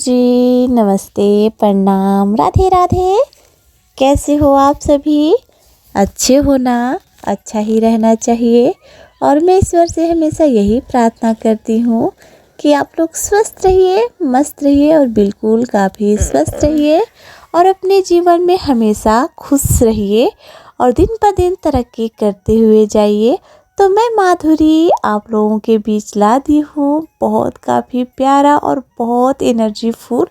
जी, नमस्ते, प्रणाम, राधे राधे। कैसे हो आप सभी? अच्छे हो ना? अच्छा ही रहना चाहिए। और मैं ईश्वर से हमेशा यही प्रार्थना करती हूँ कि आप लोग स्वस्थ रहिए, मस्त रहिए और बिल्कुल काफ़ी स्वस्थ रहिए और अपने जीवन में हमेशा खुश रहिए और दिन ब दिन तरक्की करते हुए जाइए। तो मैं माधुरी आप लोगों के बीच ला दी हूँ बहुत काफ़ी प्यारा और बहुत एनर्जीफुल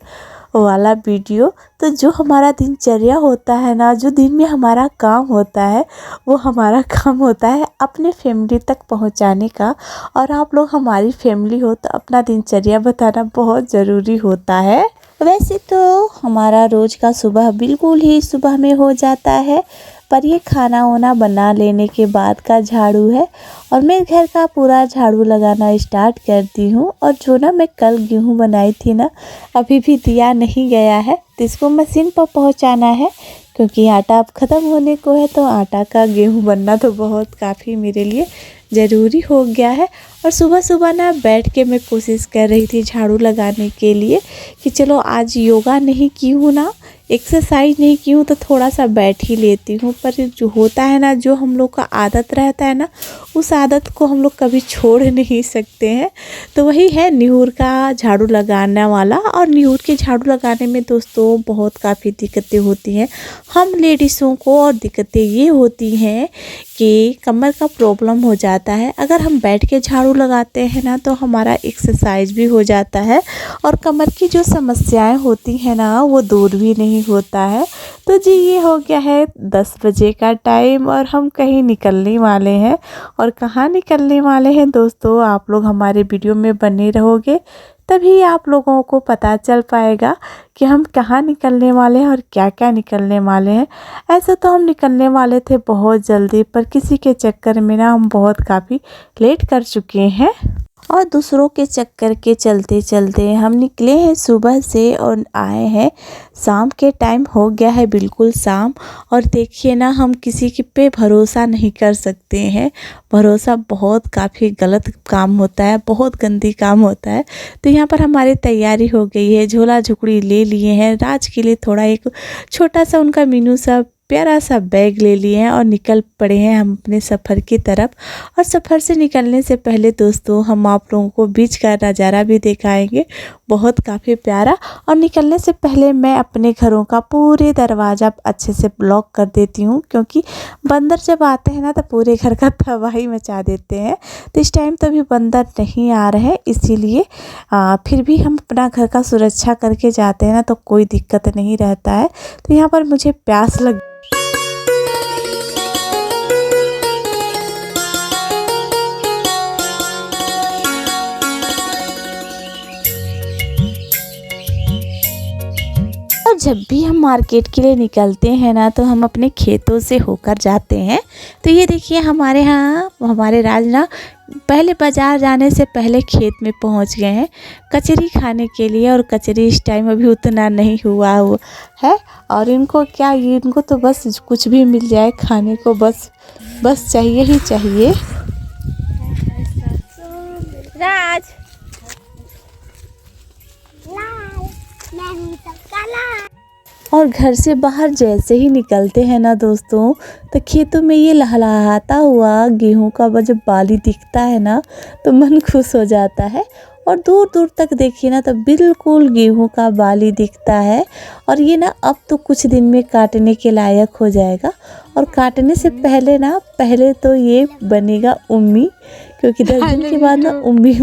वाला वीडियो। तो जो हमारा दिनचर्या होता है ना, जो दिन में हमारा काम होता है, वो हमारा काम होता है अपने फैमिली तक पहुंचाने का। और आप लोग हमारी फैमिली हो तो अपना दिनचर्या बताना बहुत ज़रूरी होता है। वैसे तो हमारा रोज़ का सुबह बिल्कुल ही सुबह में हो जाता है, पर ये खाना वाना बना लेने के बाद का झाड़ू है और मैं घर का पूरा झाड़ू लगाना स्टार्ट करती हूँ। और जो ना मैं कल गेहूँ बनाई थी ना, अभी भी दिया नहीं गया है, तो इसको मशीन पर पहुँचाना है क्योंकि आटा अब ख़त्म होने को है। तो आटा का गेहूँ बनना तो बहुत काफ़ी मेरे लिए ज़रूरी हो गया है। और सुबह सुबह ना बैठ के मैं कोशिश कर रही थी झाड़ू लगाने के लिए कि चलो आज योगा नहीं की हूँ ना, एक्सरसाइज नहीं की हूँ, तो थोड़ा सा बैठ ही लेती हूँ। पर जो होता है ना, जो हम लोग का आदत रहता है ना, उस आदत को हम लोग कभी छोड़ नहीं सकते हैं। तो वही है निहुर का झाड़ू लगाने वाला। और निहुर के झाड़ू लगाने में दोस्तों बहुत काफ़ी दिक्कतें होती हैं हम लेडीज़ों को। और दिक्कतें ये होती हैं कि कमर का प्रॉब्लम हो जाता है। अगर हम बैठ के झाड़ू लगाते हैं ना, तो हमारा एक्सरसाइज भी हो जाता है और कमर की जो समस्याएं होती हैं ना, वो दूर भी नहीं होता है। तो जी, ये हो गया है 10 बजे का टाइम और हम कहीं निकलने वाले हैं। और कहाँ निकलने वाले हैं दोस्तों, आप लोग हमारे वीडियो में बने रहोगे तभी आप लोगों को पता चल पाएगा कि हम कहाँ निकलने वाले हैं और क्या क्या निकलने वाले हैं। ऐसे तो हम निकलने वाले थे बहुत जल्दी, पर किसी के चक्कर में ना हम बहुत काफ़ी लेट कर चुके हैं और दूसरों के चक्कर के चलते चलते हम निकले हैं सुबह से और आए हैं शाम के टाइम हो गया है, बिल्कुल शाम। और देखिए ना, हम किसी के पे भरोसा नहीं कर सकते हैं। भरोसा बहुत काफ़ी गलत काम होता है, बहुत गंदी काम होता है। तो यहाँ पर हमारी तैयारी हो गई है, झोला झुकड़ी ले लिए हैं, राज के लिए थोड़ा एक छोटा सा उनका मीनू सा प्यारा सा बैग ले लिए हैं और निकल पड़े हैं हम अपने सफ़र की तरफ। और सफ़र से निकलने से पहले दोस्तों हम आप लोगों को बीच का नज़ारा भी दिखाएंगे, बहुत काफ़ी प्यारा। और निकलने से पहले मैं अपने घरों का पूरे दरवाज़ा अच्छे से ब्लॉक कर देती हूँ, क्योंकि बंदर जब आते हैं ना तो पूरे घर का तबाही मचा देते हैं। तो इस टाइम तो अभी बंदर नहीं आ रहे हैं, इसीलिए फिर भी हम अपना घर का सुरक्षा करके जाते हैं ना, तो कोई दिक्कत नहीं रहता है। तो यहाँ पर मुझे प्यास लग और जब भी हम मार्केट के लिए निकलते हैं ना, तो हम अपने खेतों से होकर जाते हैं। तो ये देखिए हमारे यहाँ हमारे राज ना पहले बाज़ार जाने से पहले खेत में पहुंच गए हैं कचरी खाने के लिए। और कचरी इस टाइम अभी उतना नहीं हुआ है। और इनको क्या, इनको तो बस कुछ भी मिल जाए खाने को, बस चाहिए ही चाहिए। राज और घर से बाहर जैसे ही निकलते हैं ना दोस्तों, तो खेतों में ये लहलहाता हुआ गेहूं का जब बाली दिखता है ना, तो मन खुश हो जाता है। और दूर दूर तक देखिए ना, तो बिल्कुल गेहूं का बाली दिखता है। और ये ना अब तो कुछ दिन में काटने के लायक हो जाएगा। और काटने से पहले ना, पहले तो ये बनेगा उम्मी, क्योंकि 10 दिन के बाद ना उम्मी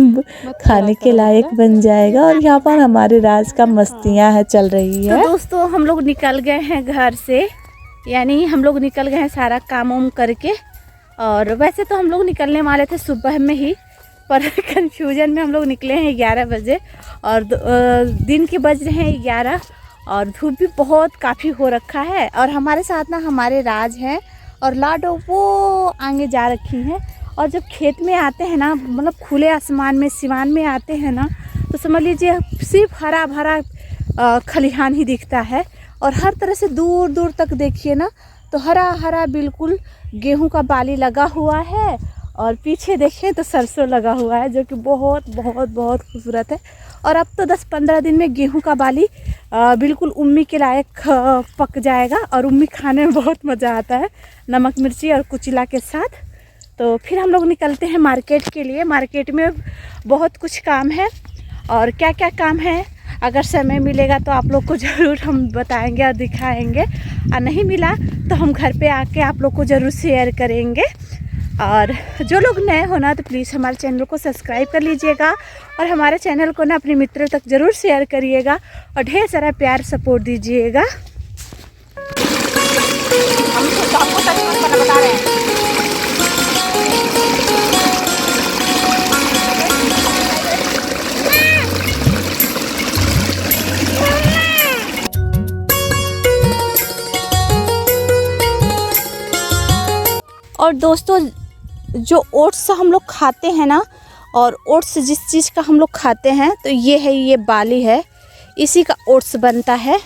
खाने के लायक बन जाएगा। और यहाँ पर हमारे राज का मस्तियाँ है चल रही है। तो दोस्तों हम लोग निकल गए हैं घर से, यानी हम लोग निकल गए हैं सारा काम वाम करके। और वैसे तो हम लोग निकलने वाले थे सुबह में ही, पर कंफ्यूजन में हम लोग निकले हैं 11 बजे और दिन के बज रहे हैं 11 और धूप भी बहुत काफ़ी हो रखा है। और हमारे साथ ना हमारे राज हैं और लाडो वो आगे जा रखी हैं। और जब खेत में आते हैं ना, मतलब खुले आसमान में सिवान में आते हैं ना, तो समझ लीजिए सिर्फ हरा भरा खलिहान ही दिखता है। और हर तरह से दूर दूर तक देखिए ना, तो हरा हरा बिल्कुल गेहूं का बाली लगा हुआ है। और पीछे देखें तो सरसों लगा हुआ है जो कि बहुत बहुत बहुत खूबसूरत है। और अब तो 10-15 दिन में गेहूं का बाली बिल्कुल उम्मी के लायक पक जाएगा और उम्मी खाने में बहुत मज़ा आता है नमक मिर्ची और कुचिला के साथ। तो फिर हम लोग निकलते हैं मार्केट के लिए। मार्केट में बहुत कुछ काम है और क्या क्या काम है अगर समय मिलेगा तो आप लोग को ज़रूर हम बताएंगे और दिखाएंगे, और नहीं मिला तो हम घर पे आके आप लोग को ज़रूर शेयर करेंगे। और जो लोग नए हो ना तो प्लीज़ हमारे चैनल को सब्सक्राइब कर लीजिएगा और हमारे चैनल को ना अपने मित्रों तक ज़रूर शेयर करिएगा और ढेर सारा प्यार सपोर्ट दीजिएगा। हम तो आपको सच बता रहे हैं। और दोस्तों जो ओट्स हम लोग खाते हैं ना, और ओट्स जिस चीज़ का हम लोग खाते हैं तो ये है, ये बाली है, इसी का ओट्स बनता है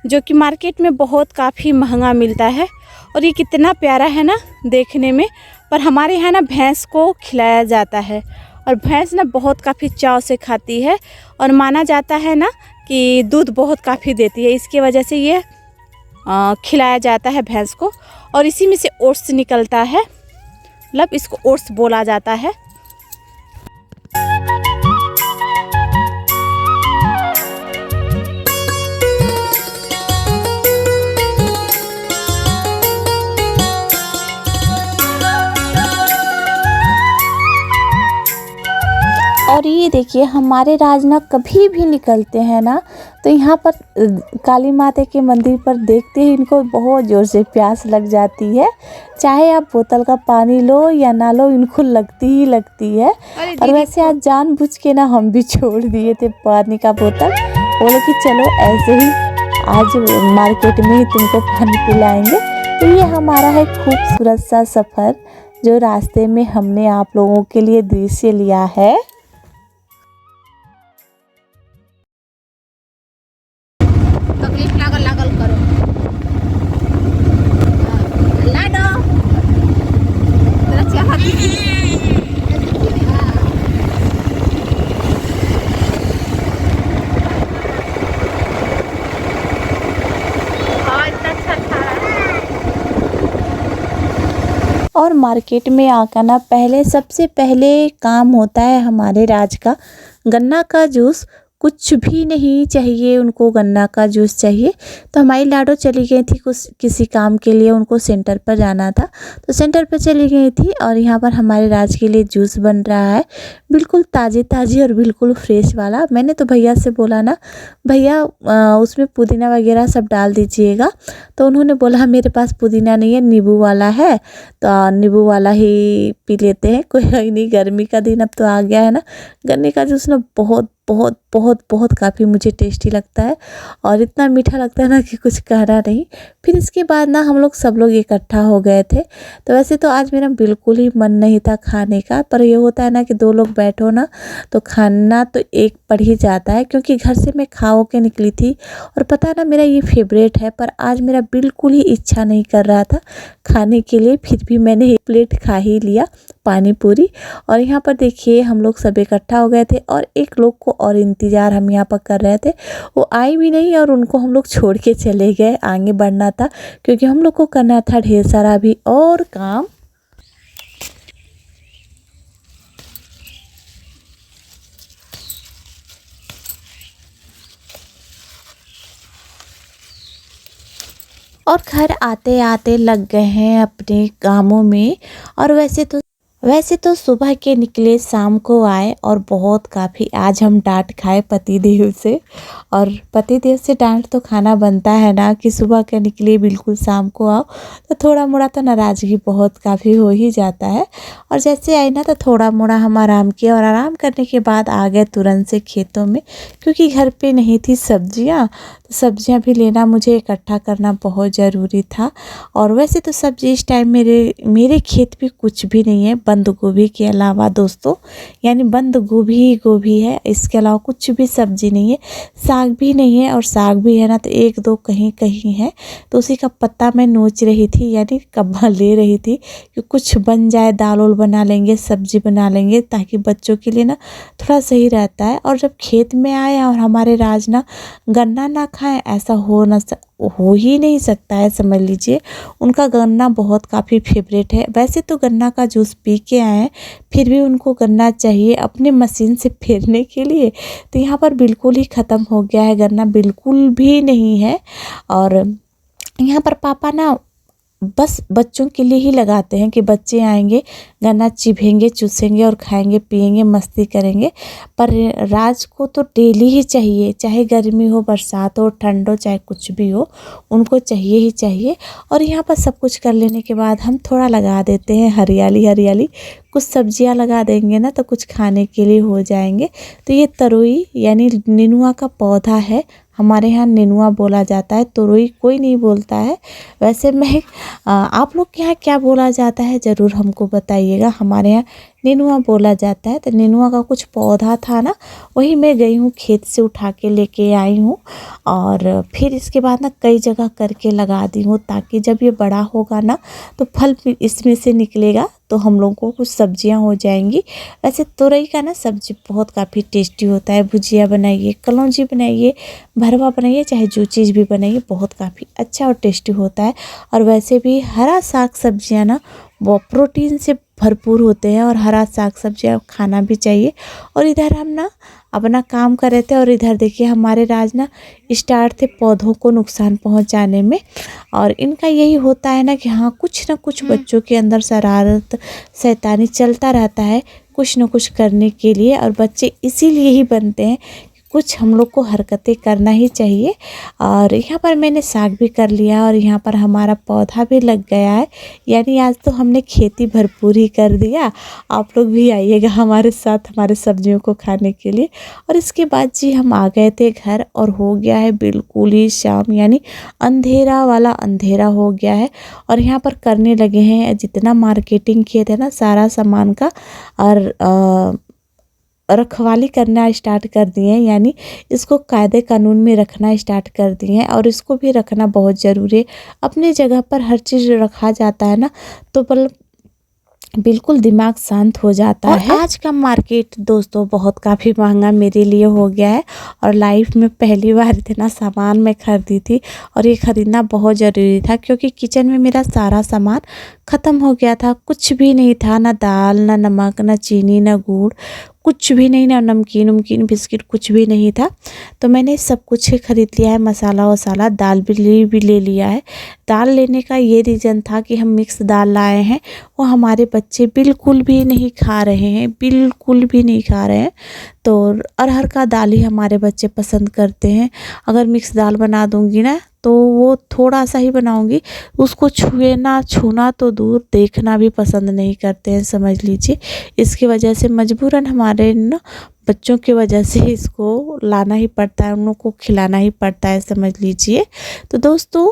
जो कि मार्केट में बहुत काफ़ी महंगा मिलता है। और ये कितना प्यारा है ना देखने में। पर हमारे यहाँ ना भैंस को खिलाया जाता है और भैंस ना बहुत काफ़ी चाव से खाती है और माना जाता है ना कि दूध बहुत काफ़ी देती है, इसकी वजह से ये खिलाया जाता है भैंस को। और इसी में से ओट्स निकलता है, मतलब इसको ओट्स बोला जाता है। और ये देखिए हमारे राजना कभी भी निकलते हैं ना तो यहाँ पर काली माता के मंदिर पर देखते ही इनको बहुत ज़ोर से प्यास लग जाती है। चाहे आप बोतल का पानी लो या ना लो, इनको लगती ही लगती है। और वैसे आज जानबूझ के ना हम भी छोड़ दिए थे पानी का बोतल, बोले कि चलो ऐसे ही आज मार्केट में ही तुमको पानी पिलाएंगे। तो ये हमारा है खूबसूरत सा सफ़र जो रास्ते में हमने आप लोगों के लिए दृश्य लिया है। लागल करो लाडो तेरा चाहत और मार्केट में आकर ना पहले सबसे पहले काम होता है हमारे राज का गन्ना का जूस। कुछ भी नहीं चाहिए उनको, गन्ना का जूस चाहिए। तो हमारी लाडो चली गई थी कुछ किसी काम के लिए, उनको सेंटर पर जाना था तो सेंटर पर चली गई थी। और यहाँ पर हमारे राज के लिए जूस बन रहा है, बिल्कुल ताज़ी ताज़ी और बिल्कुल फ्रेश वाला। मैंने तो भैया से बोला ना भैया उसमें पुदीना वगैरह सब डाल दीजिएगा, तो उन्होंने बोला मेरे पास पुदीना नहीं है, नींबू वाला है, तो नींबू वाला ही पी लेते हैं, कोई नहीं, गर्मी का दिन अब तो आ गया है ना। गन्ने का जूस ना बहुत बहुत बहुत बहुत काफ़ी मुझे टेस्टी लगता है और इतना मीठा लगता है ना कि कुछ कहना नहीं। फिर इसके बाद ना हम लोग सब लोग इकट्ठा हो गए थे। तो वैसे तो आज मेरा बिल्कुल ही मन नहीं था खाने का, पर ये होता है ना कि दो लोग बैठो ना तो खाना तो एक पड़ ही जाता है, क्योंकि घर से मैं खा के निकली थी और पता है ना मेरा ये फेवरेट है। पर आज मेरा बिल्कुल ही इच्छा नहीं कर रहा था खाने के लिए, फिर भी मैंने एक प्लेट खा ही लिया पानी पूरी। और यहाँ पर देखिए हम लोग सब इकट्ठा हो गए थे और एक लोग को और इंतज़ार हम यहाँ पर कर रहे थे, वो आई भी नहीं और उनको हम लोग छोड़ के चले गए। आगे बढ़ना था क्योंकि हम लोग को करना था ढेर सारा भी और काम। और घर आते आते लग गए हैं अपने कामों में। और वैसे तो सुबह के निकले शाम को आए और बहुत काफ़ी आज हम डांट खाए पतिदेव से। और पतिदेव से डांट तो खाना बनता है ना कि सुबह के निकले बिल्कुल शाम को आओ, तो थोड़ा मोड़ा तो नाराज़गी बहुत काफ़ी हो ही जाता है। और जैसे आई ना तो थोड़ा मोड़ा हम आराम किया और आराम करने के बाद आ गए तुरंत से खेतों में, क्योंकि घर पे नहीं थी सब्जियां, तो सब्जियां भी लेना मुझे इकट्ठा करना बहुत ज़रूरी था। और वैसे तो सब्जी इस टाइम मेरे खेत पे कुछ भी नहीं है, बंद गोभी के अलावा दोस्तों, यानी बंद गोभी ही गोभी है, इसके अलावा कुछ भी सब्जी नहीं है। साग भी नहीं है, और साग भी है ना तो एक दो कहीं कहीं है, तो उसी का पत्ता मैं नोच रही थी, यानी कब्बा ले रही थी कि कुछ बन जाए, दाल उल बना लेंगे, सब्जी बना लेंगे, ताकि बच्चों के लिए ना थोड़ा सही रहता है। और जब खेत में आए और हमारे राज ना गन्ना ना खाएं, ऐसा हो ही नहीं सकता है, समझ लीजिए। उनका गन्ना बहुत काफ़ी फेवरेट है। वैसे तो गन्ना का जूस पी के आए हैं, फिर भी उनको गन्ना चाहिए अपने मशीन से फेरने के लिए। तो यहाँ पर बिल्कुल ही ख़त्म हो गया है, गन्ना बिल्कुल भी नहीं है। और यहाँ पर पापा ना बस बच्चों के लिए ही लगाते हैं कि बच्चे आएंगे, गन्ना चिबेंगे, चूसेंगे और खाएंगे, पिएंगे, मस्ती करेंगे। पर राज को तो डेली ही चाहिए, चाहे गर्मी हो, बरसात हो, ठंड हो, चाहे कुछ भी हो, उनको चाहिए ही चाहिए। और यहाँ पर सब कुछ कर लेने के बाद हम थोड़ा लगा देते हैं हरियाली हरियाली, कुछ सब्जियां लगा देंगे ना तो कुछ खाने के लिए हो जाएंगे। तो ये तरोई यानी नेनुआ का पौधा है, हमारे यहाँ नेनुआ बोला जाता है, तोरई कोई नहीं बोलता है। वैसे मैं आप लोग के यहाँ क्या बोला जाता है ज़रूर हमको बताइएगा। हमारे यहाँ नेनुआ बोला जाता है। तो नेनुआ का कुछ पौधा था ना, वही मैं गई हूँ खेत से उठा के लेके आई हूँ, और फिर इसके बाद ना कई जगह करके लगा दी हूँ, ताकि जब ये बड़ा होगा ना तो फल इसमें से निकलेगा, तो हम लोगों को कुछ सब्जियां हो जाएंगी। वैसे तोरई का ना सब्जी बहुत काफ़ी टेस्टी होता है, भुजिया बनाइए, कलौंजी बनाइए, भरवा बनाइए, चाहे जो चीज़ भी बनाइए, बहुत काफ़ी अच्छा और टेस्टी होता है। और वैसे भी हरा साग सब्जियां ना वो प्रोटीन से भरपूर होते हैं, और हरा साग सब्जियां खाना भी चाहिए। और इधर हम ना अपना काम कर रहे थे, और इधर देखिए हमारे राज ना स्टार्ट थे पौधों को नुकसान पहुंचाने में। और इनका यही होता है ना कि हाँ, कुछ ना कुछ बच्चों के अंदर शरारत शैतानी चलता रहता है, कुछ न कुछ करने के लिए। और बच्चे इसीलिए ही बनते हैं, कुछ हम लोग को हरकतें करना ही चाहिए। और यहाँ पर मैंने साग भी कर लिया, और यहाँ पर हमारा पौधा भी लग गया है, यानी आज तो हमने खेती भरपूर ही कर दिया। आप लोग भी आइएगा हमारे साथ हमारे सब्जियों को खाने के लिए। और इसके बाद जी हम आ गए थे घर, और हो गया है बिल्कुल ही शाम, यानी अंधेरा वाला अंधेरा हो गया है। और यहाँ पर करने लगे हैं जितना मार्केटिंग किए थे ना सारा सामान का, और रखवाली करना स्टार्ट कर दिए हैं, यानी इसको कायदे कानून में रखना स्टार्ट कर दिए हैं। और इसको भी रखना बहुत ज़रूरी है। अपनी जगह पर हर चीज़ रखा जाता है ना तो बिल्कुल दिमाग शांत हो जाता है। आज का मार्केट दोस्तों बहुत काफ़ी महंगा मेरे लिए हो गया है, और लाइफ में पहली बार इतना सामान मैं खरीदी थी, और ये ख़रीदना बहुत ज़रूरी था, क्योंकि किचन में मेरा सारा सामान ख़त्म हो गया था। कुछ भी नहीं था, ना दाल, ना नमक, ना चीनी, ना गुड़, कुछ भी नहीं, ना नमकीन उमकीन बिस्किट, कुछ भी नहीं था। तो मैंने सब कुछ ख़रीद लिया है, मसाला वसाला, दाल भी ले लिया है। दाल लेने का ये रीज़न था कि हम मिक्स दाल लाए हैं, वो हमारे बच्चे बिल्कुल भी नहीं खा रहे हैं, बिल्कुल भी नहीं खा रहे हैं। तो अरहर का दाल ही हमारे बच्चे पसंद करते हैं। अगर मिक्स दाल बना दूंगी ना तो वो थोड़ा सा ही बनाऊंगी, उसको छूना तो दूर, देखना भी पसंद नहीं करते हैं, समझ लीजिए। इसकी वजह से मजबूरन हमारे ना बच्चों की वजह से इसको लाना ही पड़ता है, उन लोग को खिलाना ही पड़ता है, समझ लीजिए। तो दोस्तों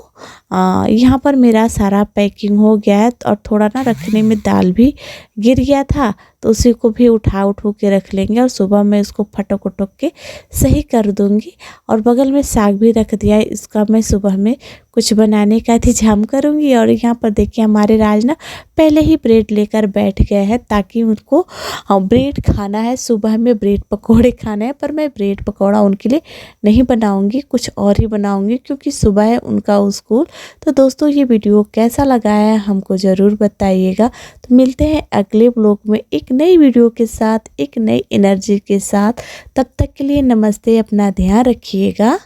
यहाँ पर मेरा सारा पैकिंग हो गया है, और थोड़ा ना रखने में दाल भी गिर गया था, तो उसी को भी उठा के रख लेंगे, और सुबह मैं इसको फटक उटक के सही कर दूंगी। और बगल में साग भी रख दिया है, इसका मैं सुबह में कुछ बनाने का इंतजाम करूंगी। और यहाँ पर देखिए हमारे राज ना पहले ही ब्रेड लेकर बैठ गए हैं, ताकि उनको ब्रेड खाना है, सुबह में ब्रेड पकोड़े खाने हैं। पर मैं ब्रेड पकोड़ा उनके लिए नहीं बनाऊंगी, कुछ और ही बनाऊंगी, क्योंकि सुबह है उनका स्कूल। तो दोस्तों ये वीडियो कैसा लगा है हमको ज़रूर बताइएगा। तो मिलते हैं अगले ब्लॉग में एक नई वीडियो के साथ, एक नई एनर्जी के साथ। तब तक के लिए नमस्ते, अपना ध्यान रखिएगा।